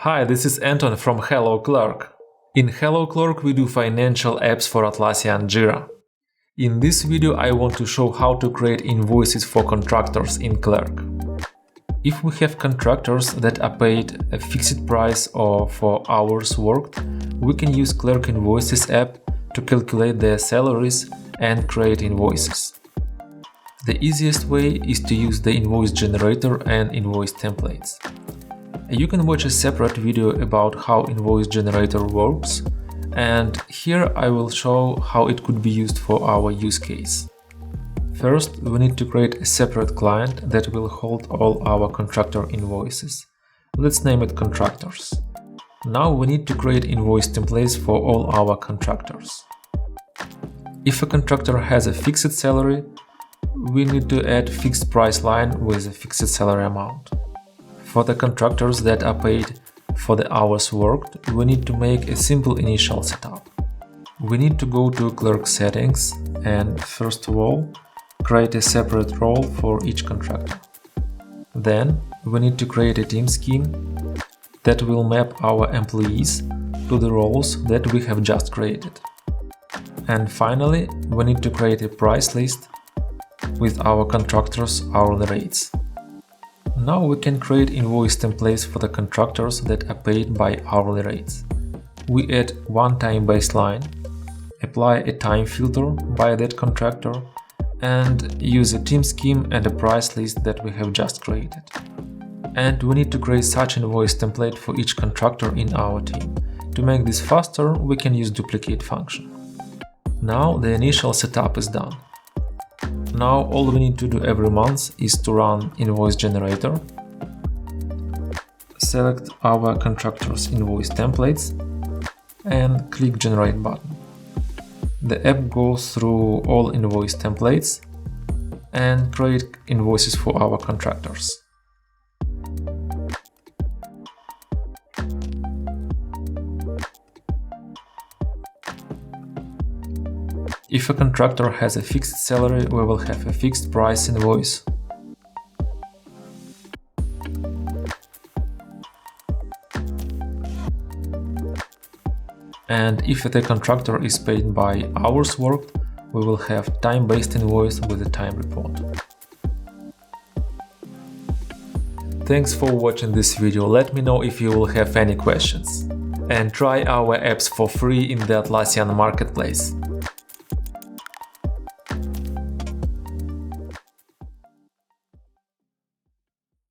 Hi, this is Anton from Hello Clerk. In Hello Clerk we do financial apps for Atlassian Jira. In this video I want to show how to create invoices for contractors in Clerk. If we have contractors that are paid a fixed price or for hours worked, we can use Clerk Invoices app to calculate their salaries and create invoices. The easiest way is to use the Invoice Generator and invoice templates. You can watch a separate video about how Invoice Generator works, and here I will show how it could be used for our use case. First, we need to create a separate client that will hold all our contractor invoices. Let's name it Contractors. Now we need to create invoice templates for all our contractors. If a contractor has a fixed salary, we need to add fixed price line with a fixed salary amount. For the contractors that are paid for the hours worked, we need to make a simple initial setup. We need to go to Clerk settings and, first of all, create a separate role for each contractor. Then we need to create a team scheme that will map our employees to the roles that we have just created. And finally, we need to create a price list with our contractors' hourly rates. Now we can create invoice templates for the contractors that are paid by hourly rates. We add one time baseline, apply a time filter by that contractor, and use a team scheme and a price list that we have just created. And we need to create such invoice template for each contractor in our team. To make this faster, we can use duplicate function. Now the initial setup is done. Now all we need to do every month is to run Invoice Generator, select our contractors' invoice templates, and click Generate button. The app goes through all invoice templates and create invoices for our contractors. If a contractor has a fixed salary, we will have a fixed price invoice. And if the contractor is paid by hours worked, we will have time-based invoice with a time report. Thanks for watching this video. Let me know if you will have any questions. And try our apps for free in the Atlassian marketplace.